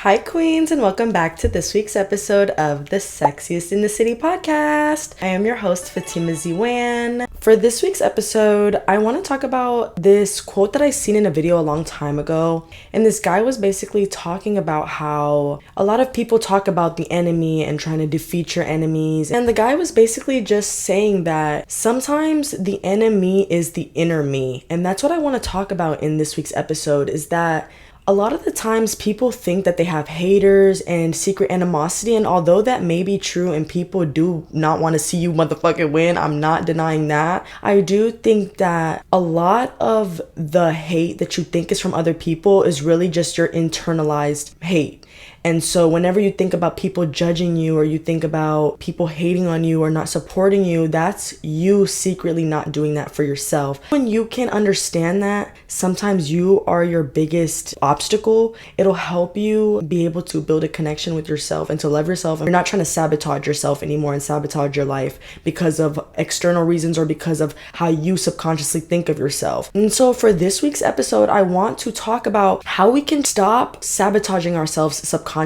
Hi, Queens, and welcome back to this week's episode of the Sexiest in the City podcast. I am your host, Fatima Ziwan. For this week's episode, I want to talk about this quote that I seen in a video a long time ago. And this guy was basically talking about how a lot of people talk about the enemy and trying to defeat your enemies. And the guy was basically just saying that sometimes the enemy is the inner me. And that's what I want to talk about in this week's episode, is that a lot of the times people think that they have haters and secret animosity, and although that may be true and people do not want to see you motherfucking win, I'm not denying that. I do think that a lot of the hate that you think is from other people is really just your internalized hate. And so whenever you think about people judging you, or you think about people hating on you or not supporting you, that's you secretly not doing that for yourself. When you can understand that sometimes you are your biggest obstacle, it'll help you be able to build a connection with yourself and to love yourself. And you're not trying to sabotage yourself anymore and sabotage your life because of external reasons or because of how you subconsciously think of yourself. And so for this week's episode, I want to talk about how we can stop sabotaging ourselves subconsciously.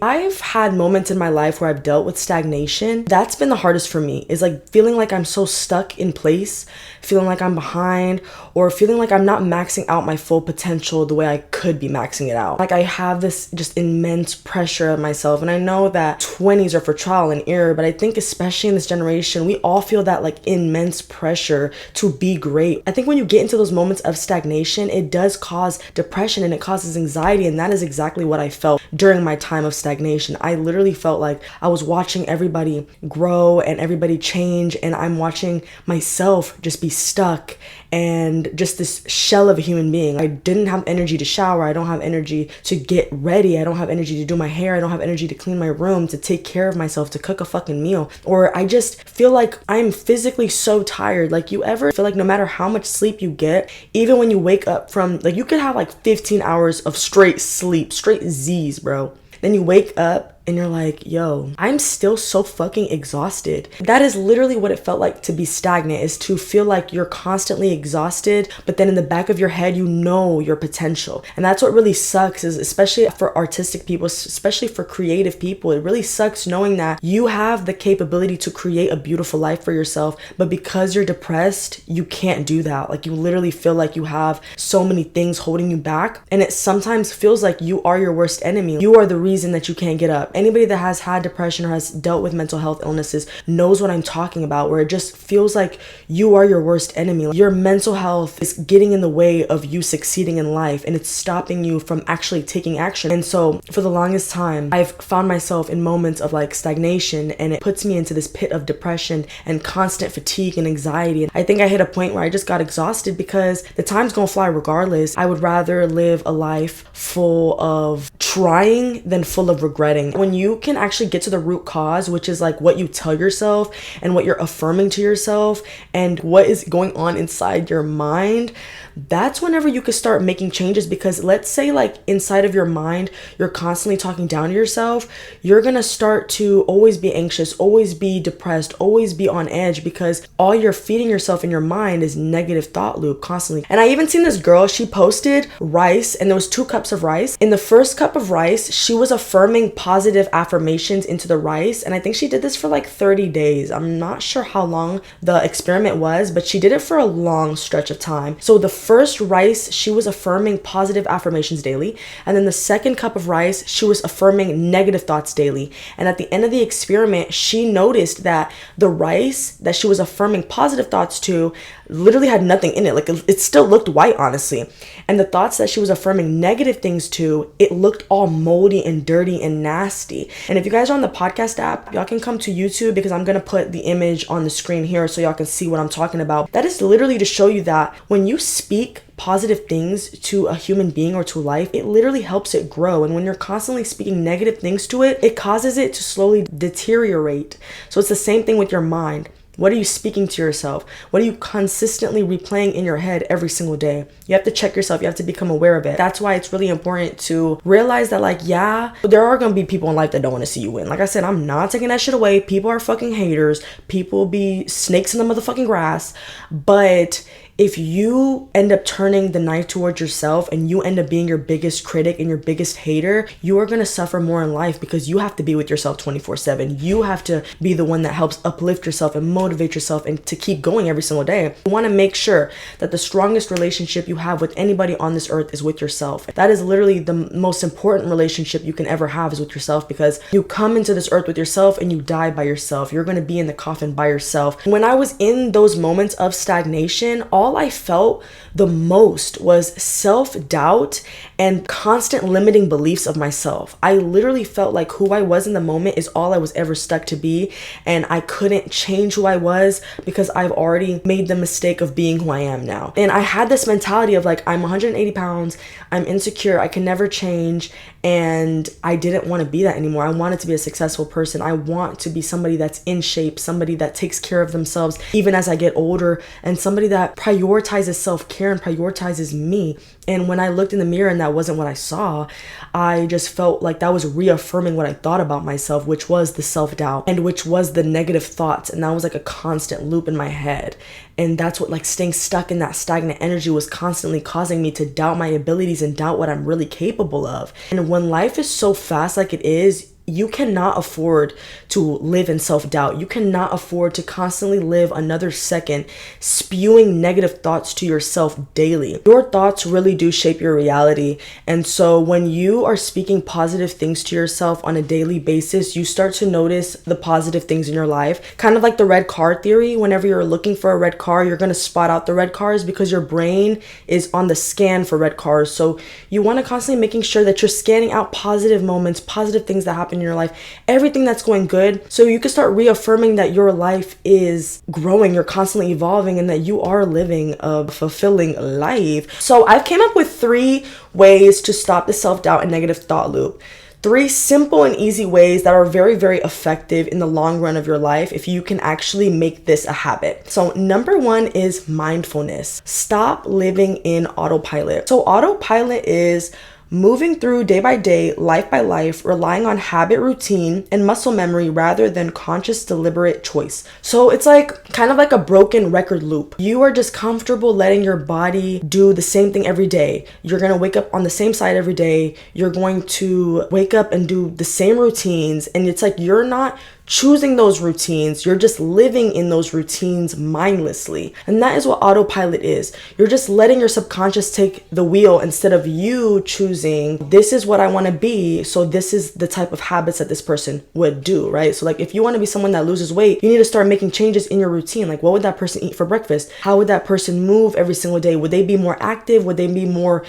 I've had moments in my life where I've dealt with stagnation. That's been the hardest for me, is like feeling like I'm so stuck in place, feeling like I'm behind, or feeling like I'm not maxing out my full potential the way I could be maxing it out. Like I have this just immense pressure on myself, and I know that 20s are for trial and error, but I think especially in this generation, we all feel that like immense pressure to be great. I think when you get into those moments of stagnation, it does cause depression and it causes anxiety, and that is exactly what I felt during my time of stagnation. I literally felt like I was watching everybody grow and everybody change, and I'm watching myself just be stuck and just this shell of a human being. I didn't have energy to shower. I don't have energy to get ready. I don't have energy to do my hair. I don't have energy to clean my room, to take care of myself, to cook a fucking meal. Or I just feel like I'm physically so tired. Like, you ever feel like no matter how much sleep you get, even when you wake up from, like, you could have like 15 hours of straight sleep, straight Z's, bro. Then you wake up and you're like, yo, I'm still so fucking exhausted. That is literally what it felt like to be stagnant, is to feel like you're constantly exhausted, but then in the back of your head, you know your potential. And that's what really sucks, is especially for artistic people, especially for creative people, it really sucks knowing that you have the capability to create a beautiful life for yourself, but because you're depressed, you can't do that. Like, you literally feel like you have so many things holding you back, and it sometimes feels like you are your worst enemy. You are the reason that you can't get up. Anybody that has had depression or has dealt with mental health illnesses knows what I'm talking about, where it just feels like you are your worst enemy. Your mental health is getting in the way of you succeeding in life, and it's stopping you from actually taking action. And so for the longest time, I've found myself in moments of like stagnation, and it puts me into this pit of depression and constant fatigue and anxiety. And I think I hit a point where I just got exhausted because the time's gonna fly regardless. I would rather live a life full of trying than full of regretting. When you can actually get to the root cause, which is like what you tell yourself and what you're affirming to yourself and what is going on inside your mind, that's whenever you could start making changes. Because let's say like inside of your mind, you're constantly talking down to yourself, you're gonna start to always be anxious, always be depressed, always be on edge, because all you're feeding yourself in your mind is negative thought loop constantly. And I even seen this girl, she posted rice, and there was 2 cups of rice. In the first cup of rice, she was affirming positive affirmations into the rice, and I think she did this for like 30 days. I'm not sure how long the experiment was, but she did it for a long stretch of time. So the first rice, she was affirming positive affirmations daily, and then the second cup of rice, she was affirming negative thoughts daily. And at the end of the experiment, she noticed that the rice that she was affirming positive thoughts to literally had nothing in it. Like, it still looked white, honestly. And the thoughts that she was affirming negative things to, it looked all moldy and dirty and nasty. And if you guys are on the podcast app, y'all can come to YouTube, because I'm gonna put the image on the screen here so y'all can see what I'm talking about. That is literally to show you that when you speak positive things to a human being or to life, it literally helps it grow. And when you're constantly speaking negative things to it, it causes it to slowly deteriorate. So it's the same thing with your mind. What are you speaking to yourself? What are you consistently replaying in your head every single day? You have to check yourself. You have to become aware of it. That's why it's really important to realize that, like, yeah, there are going to be people in life that don't want to see you win. Like I said, I'm not taking that shit away. People are fucking haters. People be snakes in the motherfucking grass. But if you end up turning the knife towards yourself and you end up being your biggest critic and your biggest hater, you are going to suffer more in life because you have to be with yourself 24/7. You have to be the one that helps uplift yourself and motivate yourself and to keep going every single day. You want to make sure that the strongest relationship you have with anybody on this earth is with yourself. That is literally the most important relationship you can ever have, is with yourself, because you come into this earth with yourself and you die by yourself. You're going to be in the coffin by yourself. When I was in those moments of stagnation, all I felt the most was self-doubt and constant limiting beliefs of myself. I literally felt like who I was in the moment is all I was ever stuck to be, and I couldn't change who I was because I've already made the mistake of being who I am now. And I had this mentality of like, I'm 180 pounds, I'm insecure, I can never change, and I didn't want to be that anymore. I wanted to be a successful person. I want to be somebody that's in shape, somebody that takes care of themselves even as I get older, and somebody that prioritizes self-care and prioritizes me. And when I looked in the mirror and that wasn't what I saw, I just felt like that was reaffirming what I thought about myself, which was the self-doubt and which was the negative thoughts. And that was like a constant loop in my head. And that's what, like, staying stuck in that stagnant energy was constantly causing me to doubt my abilities and doubt what I'm really capable of. And when life is so fast like it is, you cannot afford to live in self-doubt. You cannot afford to constantly live another second spewing negative thoughts to yourself daily. Your thoughts really do shape your reality. And so when you are speaking positive things to yourself on a daily basis, you start to notice the positive things in your life. Kind of like the red car theory. Whenever you're looking for a red car, you're going to spot out the red cars because your brain is on the scan for red cars. So you want to constantly making sure that you're scanning out positive moments, positive things that happen in your life, everything that's going good, so you can start reaffirming that your life is growing, you're constantly evolving, and that you are living a fulfilling life. So I've came up with 3 ways to stop the self-doubt and negative thought loop. 3 simple and easy ways that are very, very effective in the long run of your life if you can actually make this a habit. So number 1 is mindfulness. Stop living in autopilot. So autopilot is moving through day by day, life by life, relying on habit, routine, and muscle memory rather than conscious, deliberate choice. So it's like kind of like a broken record loop. You are just comfortable letting your body do the same thing every day. You're going to wake up on the same side every day. You're going to wake up and do the same routines. And it's like you're not choosing those routines, you're just living in those routines mindlessly. And that is what autopilot is. You're just letting your subconscious take the wheel instead of you choosing, this is what I want to be, so this is the type of habits that this person would do, right? So like if you want to be someone that loses weight, you need to start making changes in your routine. Like what would that person eat for breakfast? How would that person move every single day? Would they be more active? Would they be more,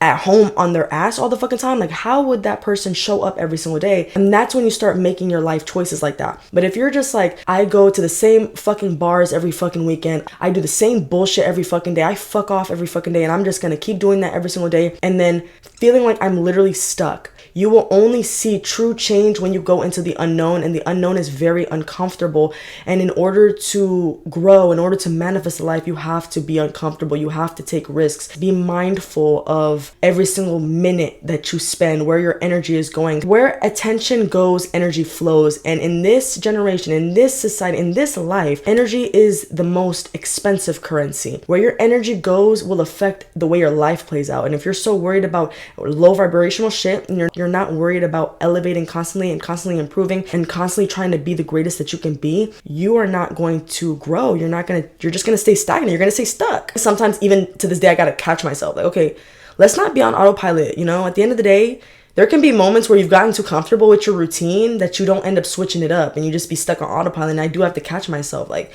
at home on their ass all the fucking time? Like how would that person show up every single day? And that's when you start making your life choices like that. But if you're just like, I go to the same fucking bars every fucking weekend, I do the same bullshit every fucking day, I fuck off every fucking day, and I'm just gonna keep doing that every single day, and then feeling like I'm literally stuck. You will only see true change when you go into the unknown, and the unknown is very uncomfortable. And in order to grow, in order to manifest a life, you have to be uncomfortable. You have to take risks. Be mindful of every single minute that you spend, where your energy is going. Where attention goes, energy flows. And in this generation, in this society, in this life, energy is the most expensive currency. Where your energy goes will affect the way your life plays out. And if you're so worried about low vibrational shit, and you're not worried about elevating constantly and constantly improving and constantly trying to be the greatest that you can be, you are not going to grow. You're just going to stay stagnant. You're going to stay stuck. Sometimes even to this day, I got to catch myself. Like, okay, let's not be on autopilot. At the end of the day, there can be moments where you've gotten too comfortable with your routine that you don't end up switching it up and you just be stuck on autopilot. And I do have to catch myself. Like,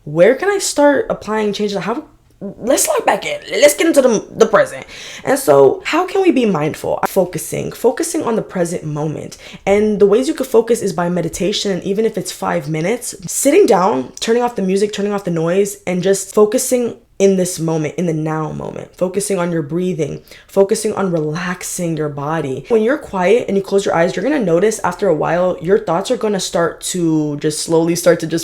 where can I start applying changes? Let's slide back in. Let's get into the present. And so how can we be mindful? Focusing on the present moment. And the ways you could focus is by meditation. And even if it's 5 minutes, sitting down, turning off the music, turning off the noise, and just focusing in this moment, in the now moment, focusing on your breathing, focusing on relaxing your body. When you're quiet and you close your eyes, you're going to notice after a while, your thoughts are going to start to slowly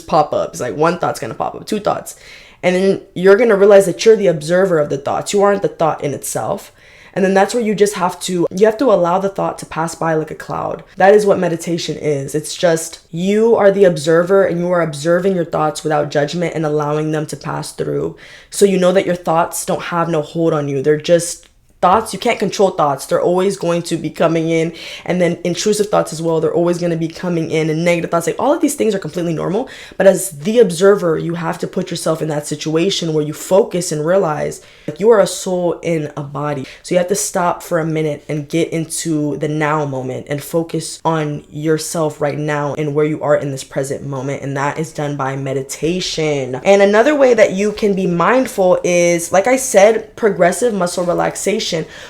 pop up. It's like one thought's going to pop up, 2 thoughts. And then you're going to realize that you're the observer of the thoughts. You aren't the thought in itself. And then that's where you have to allow the thought to pass by like a cloud. That is what meditation is. It's just you are the observer and you are observing your thoughts without judgment and allowing them to pass through. So you know that your thoughts don't have no hold on you. They're just thoughts. You can't control thoughts. They're always going to be coming in, and then intrusive thoughts as well. They're always going to be coming in, and negative thoughts. Like, all of these things are completely normal. But as the observer, you have to put yourself in that situation where you focus and realize like you are a soul in a body. So you have to stop for a minute and get into the now moment and focus on yourself right now and where you are in this present moment. And that is done by meditation. And another way that you can be mindful is, like I said, progressive muscle relaxation.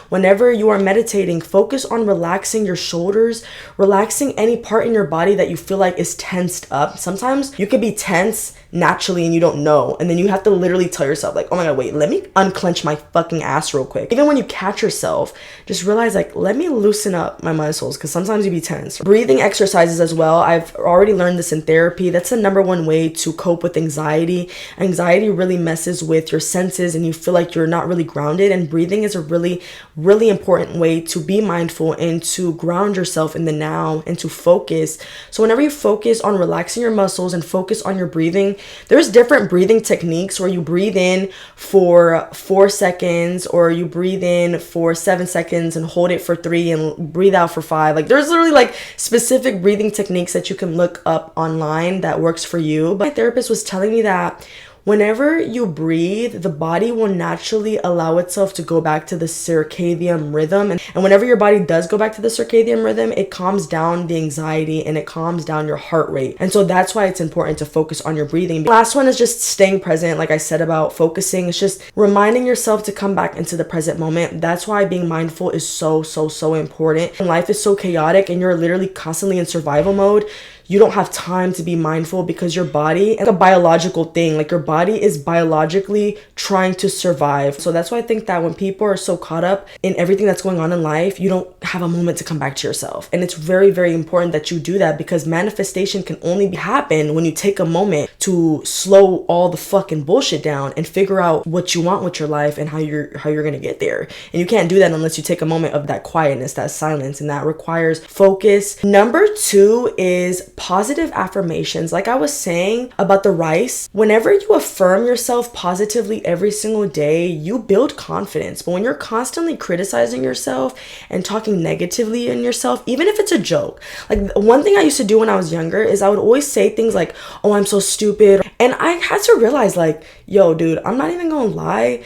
Whenever you are meditating, focus on relaxing your shoulders, relaxing any part in your body that you feel like is tensed up. Sometimes you could be tense naturally and you don't know, and then you have to literally tell yourself like, oh my god, wait, let me unclench my fucking ass real quick. Even when you catch yourself, just realize like, let me loosen up my muscles, because sometimes you be tense. Breathing exercises as well. I've already learned this in therapy. That's the number one way to cope with anxiety. Anxiety really messes with your senses and you feel like you're not really grounded, and breathing is a really important way to be mindful and to ground yourself in the now and to focus. So whenever you focus on relaxing your muscles and focus on your breathing, there's different breathing techniques where you breathe in for 4 seconds, or you breathe in for 7 seconds and hold it for 3 and breathe out for 5. Like, there's literally like specific breathing techniques that you can look up online that works for you. But my therapist was telling me that whenever you breathe, the body will naturally allow itself to go back to the circadian rhythm. And whenever your body does go back to the circadian rhythm, it calms down the anxiety and it calms down your heart rate. And so that's why it's important to focus on your breathing. The last one is just staying present. Like I said about focusing, it's just reminding yourself to come back into the present moment. That's why being mindful is so important. And life is so chaotic and you're literally constantly in survival mode. You don't have time to be mindful because your body is a biological thing. Like, your body is biologically trying to survive. So that's why I think that when people are so caught up in everything that's going on in life, you don't have a moment to come back to yourself. And it's very important that you do that, because manifestation can only happen when you take a moment to slow all the fucking bullshit down and figure out what you want with your life and how you're going to get there. And you can't do that unless you take a moment of that quietness, that silence, and that requires focus. Number 2 is positive affirmations. Like I was saying about the rice, whenever you affirm yourself positively every single day, you build confidence. But when you're constantly criticizing yourself and talking negatively in yourself, even if it's a joke, like one thing I used to do when I was younger is I would always say things like, oh, I'm so stupid. And I had to realize like, yo, dude, I'm not even gonna lie.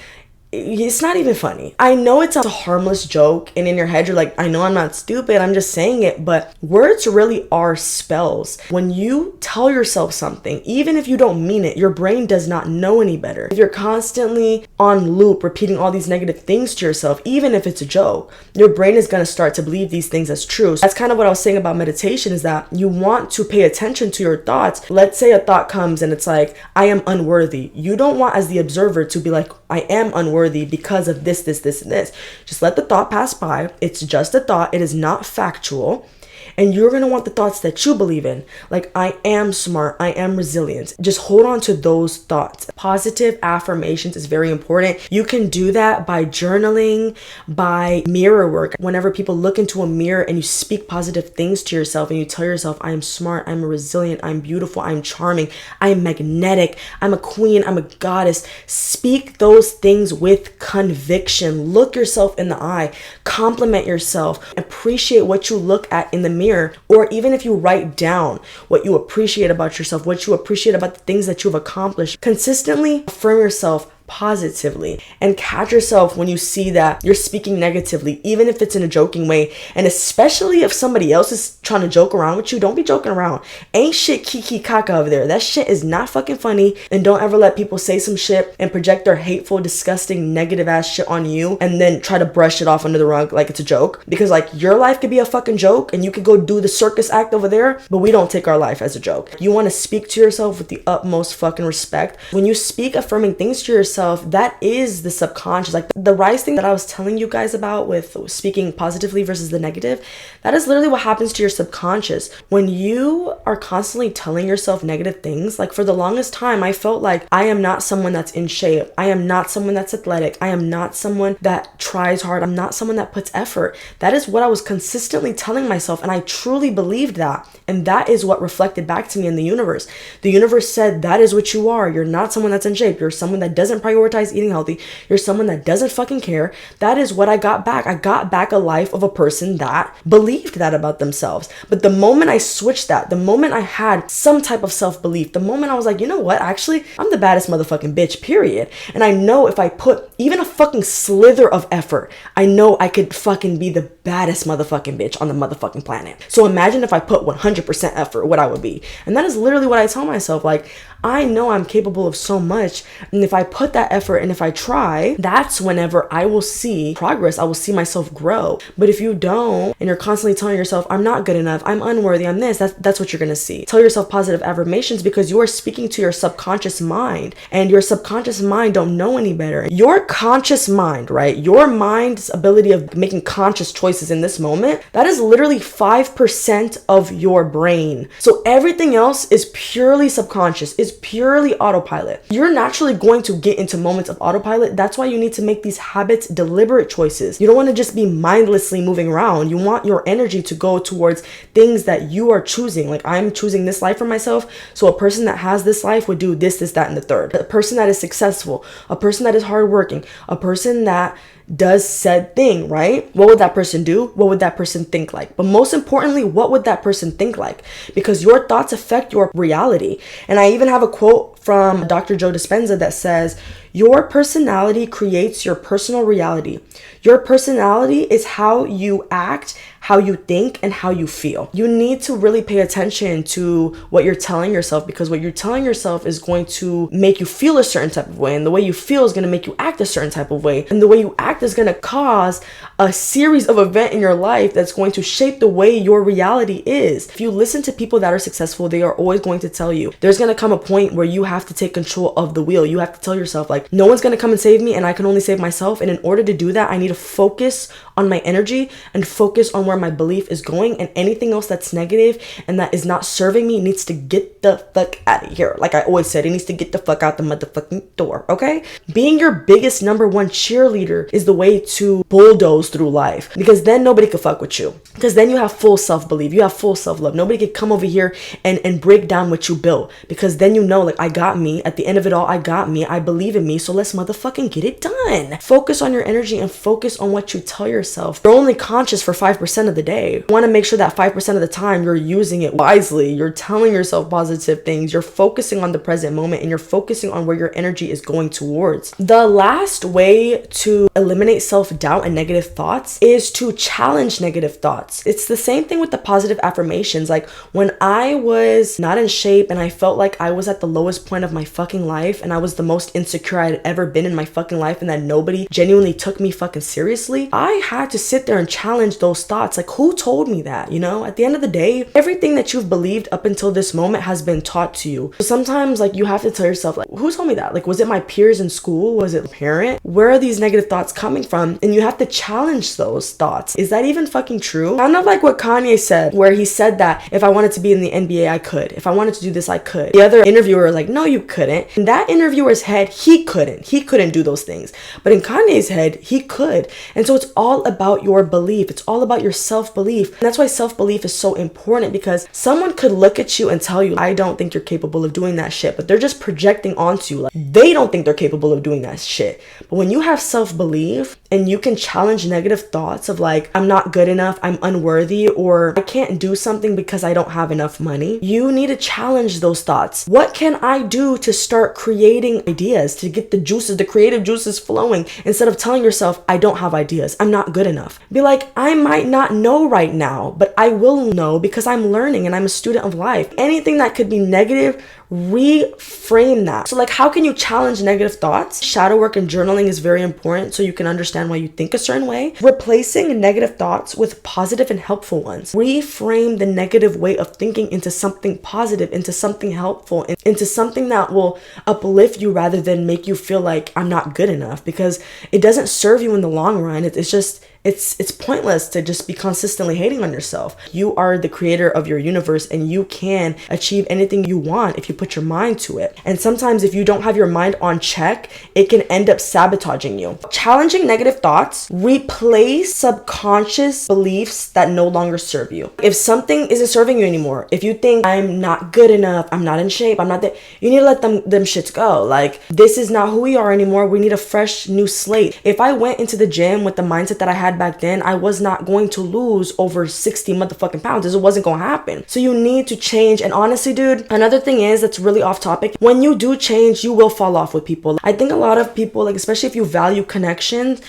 It's not even funny. I know it's a harmless joke, and in your head you're like, I know I'm not stupid, I'm just saying it, but words really are spells. When you tell yourself something, even if you don't mean it, your brain does not know any better. If you're constantly on loop repeating all these negative things to yourself, even if it's a joke, your brain is going to start to believe these things as true. So that's kind of what I was saying about meditation, is that you want to pay attention to your thoughts. Let's say a thought comes and it's like, I am unworthy. You don't want, as the observer, to be like, I am unworthy because of this, and this. Just let the thought pass by. It's just a thought. It is not factual. And you're going to want the thoughts that you believe in. Like, I am smart. I am resilient. Just hold on to those thoughts. Positive affirmations is very important. You can do that by journaling, by mirror work. Whenever people look into a mirror and you speak positive things to yourself and you tell yourself, I am smart, I'm resilient, I'm beautiful, I'm charming, I'm magnetic, I'm a queen, I'm a goddess. Speak those things with conviction. Look yourself in the eye. Compliment yourself. Appreciate what you look at in the mirror, or even if you write down what you appreciate about yourself, what you appreciate about the things that you've accomplished, consistently affirm yourself positively and catch yourself when you see that you're speaking negatively, even if it's in a joking way. And especially if somebody else is trying to joke around with you, don't be joking around. Ain't shit kiki kaka over there. That shit is not fucking funny. And don't ever let people say some shit and project their hateful, disgusting, negative ass shit on you and then try to brush it off under the rug like it's a joke. Because like, your life could be a fucking joke and you could go do the circus act over there, but we don't take our life as a joke. You want to speak to yourself with the utmost fucking respect. When you speak affirming things to yourself, yourself, that is the subconscious. Like the rise thing that I was telling you guys about with speaking positively versus the negative, that is literally what happens to your subconscious. When you are constantly telling yourself negative things, like for the longest time, I felt like I am not someone that's in shape. I am not someone that's athletic. I am not someone that tries hard. I'm not someone that puts effort. That is what I was consistently telling myself. And I truly believed that. And that is what reflected back to me in the universe. The universe said, that is what you are. You're not someone that's in shape. You're someone that doesn't prioritize eating healthy. You're someone that doesn't fucking care. That is what I got back. I got back a life of a person that believed that about themselves. But the moment I switched that, the moment I had some type of self-belief, the moment I was like, you know what? Actually, I'm the baddest motherfucking bitch, period. And I know if I put even a fucking slither of effort, I know I could fucking be the baddest motherfucking bitch on the motherfucking planet. So imagine if I put 100% effort, what I would be. And that is literally what I tell myself. Like, I know I'm capable of so much. And if I put that effort and if I try, that's whenever I will see progress. I will see myself grow. But if you don't, and you're constantly telling yourself, I'm not good enough, I'm unworthy, I'm this, that's what you're going to see. Tell yourself positive affirmations because you are speaking to your subconscious mind, and your subconscious mind don't know any better. Your conscious mind, right? Your mind's ability of making conscious choices in this moment, that is literally 5% of your brain. So everything else is purely subconscious, is purely autopilot. You're naturally going to get into moments of autopilot. That's why you need to make these habits deliberate choices. You don't want to just be mindlessly moving around. You want your energy to go towards things that you are choosing. Like, I'm choosing this life for myself. So a person that has this life would do this, that, and the third. A person that is successful, a person that is hardworking, a person that does said thing, right? What would that person do? What would that person think like? But most importantly, what would that person think like? Because your thoughts affect your reality. And I even have a quote from Dr. Joe Dispenza that says, your personality creates your personal reality. Your personality is how you act, how you think, and how you feel. You need to really pay attention to what you're telling yourself, because what you're telling yourself is going to make you feel a certain type of way, and the way you feel is going to make you act a certain type of way, and the way you act is going to cause a series of events in your life that's going to shape the way your reality is. If you listen to people that are successful, they are always going to tell you there's going to come a point where you have to take control of the wheel. You have to tell yourself, like, no one's going to come and save me, and I can only save myself. And in order to do that, I need to focus on my energy and focus on where my belief is going, and anything else that's negative and that is not serving me needs to get the fuck out of here. Like I always said, it needs to get the fuck out the motherfucking door, okay? Being your biggest number one cheerleader is the way to bulldoze through life, because then nobody can fuck with you, because then you have full self-belief, you have full self-love. Nobody can come over here and break down what you built, because then you know, like, I got me. At the end of it all, I got me. I believe in me, so let's motherfucking get it done. Focus on your energy and focus on what you tell yourself. You're only conscious for 5% of the day. You want to make sure that 5% of the time you're using it wisely. You're telling yourself positive things. You're focusing on the present moment, and you're focusing on where your energy is going towards. The last way to eliminate self-doubt and negative thoughts is to challenge negative thoughts. It's the same thing with the positive affirmations. Like, when I was not in shape and I felt like I was at the lowest point of my fucking life, and I was the most insecure I had ever been in my fucking life, and that nobody genuinely took me fucking seriously, I had to sit there and challenge those thoughts. Like, who told me that? You know, at the end of the day, everything that you've believed up until this moment has been taught to you. So sometimes, like, you have to tell yourself, like, who told me that? Like, was it my peers in school? Was it a parent? Where are these negative thoughts coming from? And you have to challenge those thoughts. Is that even fucking true? Kind of like what Kanye said, where he said that if I wanted to be in the NBA, I could. If I wanted to do this, I could. The other interviewer was like, no, you couldn't. In that interviewer's head, he couldn't. He couldn't do those things. But in Kanye's head, he could. And so it's all about your belief. It's all about your self-belief. And that's why self-belief is so important, because someone could look at you and tell you, I don't think you're capable of doing that shit, but they're just projecting onto you. Like, they don't think they're capable of doing that shit. But when you have self-belief and you can challenge negative thoughts of, like, I'm not good enough, I'm unworthy, or I can't do something because I don't have enough money, you need to challenge those thoughts. What can I do to start creating ideas, to get the juices, the creative juices flowing, instead of telling yourself, I don't have ideas, I'm not good enough? Be like, I might not not know right now, but I will know because I'm learning and I'm a student of life. Anything that could be negative, reframe that. So like, how can you challenge negative thoughts? Shadow work and journaling is very important so you can understand why you think a certain way. Replacing negative thoughts with positive and helpful ones. Reframe the negative way of thinking into something positive, into something helpful, into something that will uplift you rather than make you feel like I'm not good enough, because it doesn't serve you in the long run. It's pointless to just be consistently hating on yourself. You are the creator of your universe and you can achieve anything you want if you put your mind to it. And sometimes if you don't have your mind on check, it can end up sabotaging you. Challenging negative thoughts, replace subconscious beliefs that no longer serve you. If something isn't serving you anymore, if you think I'm not good enough, I'm not in shape, I'm not there, you need to let them shits go. Like, this is not who we are anymore. We need a fresh new slate. If I went into the gym with the mindset that I had back then, I was not going to lose over 60 motherfucking pounds. It wasn't going to happen. So you need to change. And honestly, dude, another thing is that's really off topic. When you do change, you will fall off with people. I think a lot of people, like, especially if you value connections,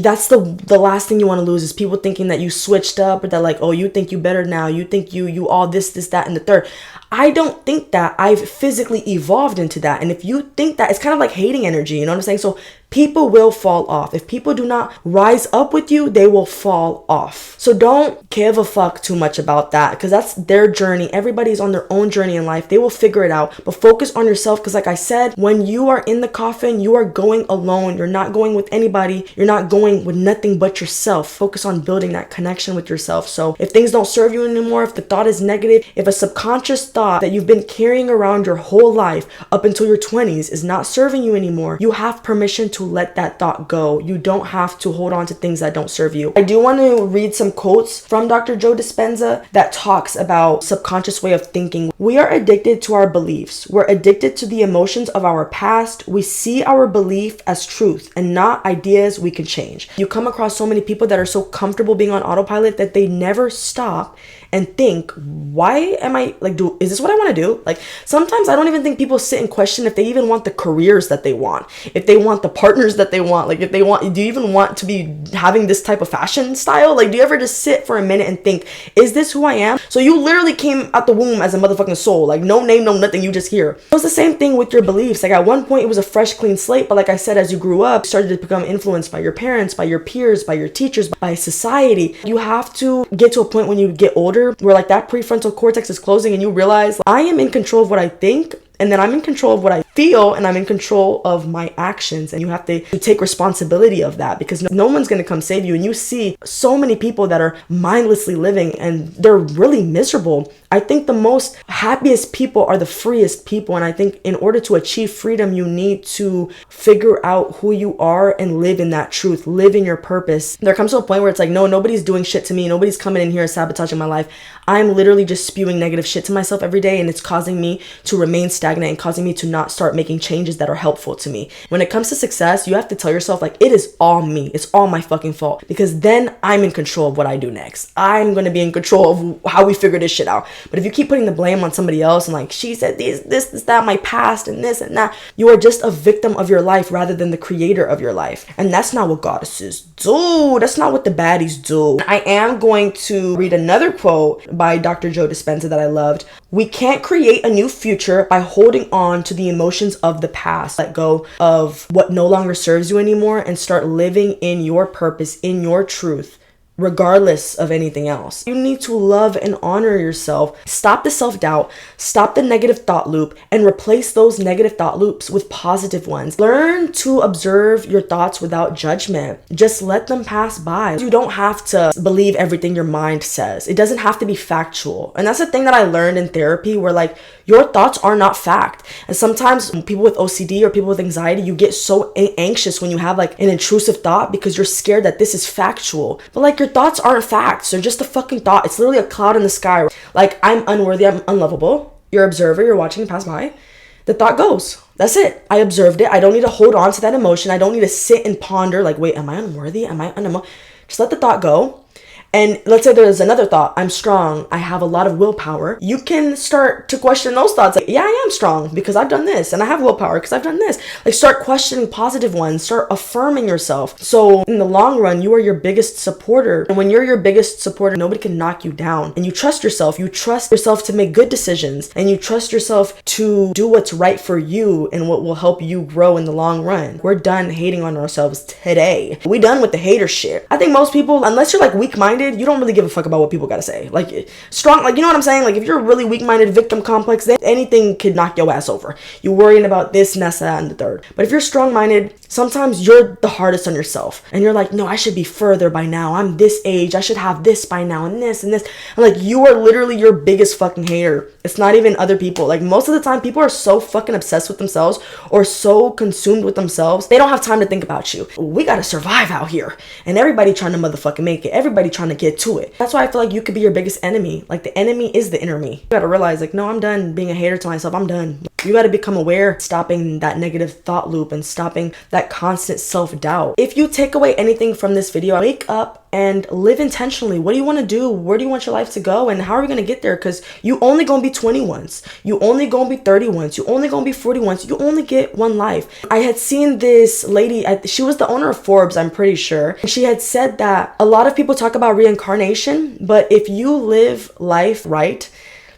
that's the last thing you want to lose is people thinking that you switched up, or that like, oh, you think you better now, you think you all this, that, and the third. I don't think that. I've physically evolved into that. And if you think that, it's kind of like hating energy, you know what I'm saying? So people will fall off. If people do not rise up with you, they will fall off. So don't give a fuck too much about that, because that's their journey. Everybody's on their own journey in life. They will figure it out. But focus on yourself, because like I said, when you are in the coffin, you are going alone. You're not going with anybody. You're not going with nothing but yourself. Focus on building that connection with yourself. So if things don't serve you anymore, if the thought is negative, if a subconscious thought that you've been carrying around your whole life up until your 20s is not serving you anymore, you have permission to let that thought go. You don't have to hold on to things that don't serve you. I do want to read some quotes from Dr. Joe Dispenza that talks about subconscious way of thinking. We are addicted to our beliefs. We're addicted to the emotions of our past. We see our belief as truth and not ideas we can change. You come across so many people that are so comfortable being on autopilot that they never stop and think, why am I like, is this what I want to do? Like, sometimes I don't even think people sit and question if they even want the careers that they want, if they want the partners that they want, like if they want, do you even want to be having this type of fashion style? Like, do you ever just sit for a minute and think, is this who I am? So you literally came out the womb as a motherfucking soul, like no name, no nothing, you just here. It was the same thing with your beliefs. Like at one point it was a fresh, clean slate, but like I said, as you grew up, you started to become influenced by your parents, by your peers, by your teachers, by society. You have to get to a point when you get older where like that prefrontal cortex is closing and you realize, I am in control of what I think, and then I'm in control of what I feel, and I'm in control of my actions. And you have to take responsibility of that, because no one's going to come save you. And you see so many people that are mindlessly living and they're really miserable. I think the most happiest people are the freest people. And I think in order to achieve freedom, you need to figure out who you are and live in that truth, live in your purpose. There comes to a point where it's like, no, nobody's doing shit to me. Nobody's coming in here and sabotaging my life. I'm literally just spewing negative shit to myself every day, and it's causing me to remain stagnant and causing me to not start making changes that are helpful to me. When it comes to success, you have to tell yourself, like, it is all me. It's all my fucking fault, because then I'm in control of what I do next. I'm going to be in control of how we figure this shit out. But if you keep putting the blame on somebody else and like, she said this, that, my past and this and that, you are just a victim of your life rather than the creator of your life. And that's not what goddesses do. That's not what the baddies do. I am going to read another quote by Dr. Joe Dispenza that I loved. We can't create a new future by holding on to the emotions of the past. Let go of what no longer serves you anymore and start living in your purpose, in your truth, regardless of anything else. You need to love and honor yourself. Stop the self-doubt, stop the negative thought loop, and replace those negative thought loops with positive ones. Learn to observe your thoughts without judgment. Just let them pass by. You don't have to believe everything your mind says. It doesn't have to be factual. And that's the thing that I learned in therapy, where like, your thoughts are not fact. And sometimes people with OCD or people with anxiety, you get so anxious when you have like an intrusive thought because you're scared that this is factual. But like, your thoughts aren't facts. They're just a fucking thought. It's literally a cloud in the sky. Like, I'm unworthy, I'm unlovable. You're an observer, you're watching it pass by. The thought goes. That's it. I observed it. I don't need to hold on to that emotion. I don't need to sit and ponder like, wait, am I unworthy? Am I unemo? Just let the thought go. And let's say there's another thought, I'm strong, I have a lot of willpower. You can start to question those thoughts. Like, yeah, I am strong because I've done this, and I have willpower because I've done this. Like, start questioning positive ones, start affirming yourself. So in the long run, you are your biggest supporter. And when you're your biggest supporter, nobody can knock you down. And you trust yourself. You trust yourself to make good decisions, and you trust yourself to do what's right for you and what will help you grow in the long run. We're done hating on ourselves today. We done with the hater shit. I think most people, unless you're like weak-minded, you don't really give a fuck about what people gotta say. Like, strong, like, you know what I'm saying? Like, if you're really weak-minded, victim complex, then anything could knock your ass over. You're worrying about this, and that's that, and the third. But if you're strong-minded, sometimes you're the hardest on yourself. And you're like, no, I should be further by now. I'm this age. I should have this by now, and this, and this. And like, you are literally your biggest fucking hater. It's not even other people. Like, most of the time, people are so fucking obsessed with themselves or so consumed with themselves, they don't have time to think about you. We gotta survive out here. And everybody trying to motherfucking make it. Everybody trying to get to it. That's why I feel like you could be your biggest enemy. Like, the enemy is the inner me. You gotta realize, like, no, I'm done being a hater to myself. I'm done. You gotta become aware, stopping that negative thought loop and stopping that constant self-doubt. If you take away anything from this video, wake up and live intentionally. What do you want to do? Where do you want your life to go? And how are we going to get there? Because you only going to be 20 once. You only going to be 30 once. You only going to be 40 once. You only get one life. I had seen this lady, she was the owner of Forbes, I'm pretty sure. She had said that a lot of people talk about reincarnation, but if you live life right,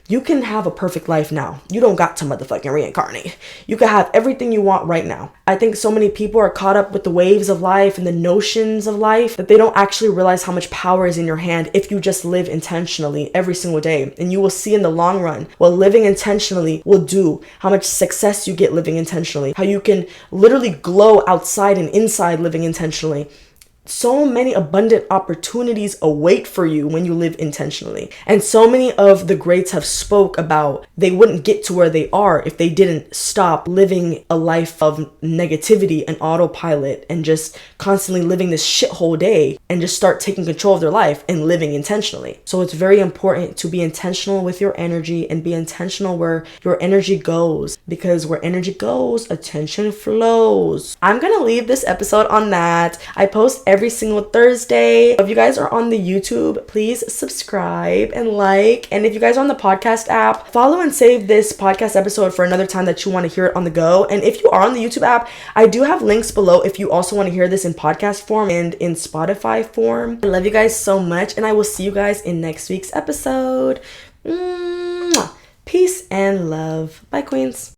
you can have a perfect life now. You don't got to motherfucking reincarnate. You can have everything you want right now. I think so many people are caught up with the waves of life and the notions of life that they don't actually realize how much power is in your hand if you just live intentionally every single day. And you will see in the long run what living intentionally will do, how much success you get living intentionally, how you can literally glow outside and inside living intentionally. So many abundant opportunities await for you when you live intentionally. And so many of the greats have spoke about they wouldn't get to where they are if they didn't stop living a life of negativity and autopilot and just constantly living this shithole day and just start taking control of their life and living intentionally. So it's very important to be intentional with your energy and be intentional where your energy goes, because where energy goes, attention flows. I'm gonna leave this episode on that. I post every single Thursday. If you guys are on the YouTube, please subscribe and like. And if you guys are on the podcast app, follow and save this podcast episode for another time that you want to hear it on the go. And if you are on the YouTube app, I do have links below if you also want to hear this in podcast form and in Spotify form. I love you guys so much, and I will see you guys in next week's episode. Mwah. Peace and love. Bye, queens.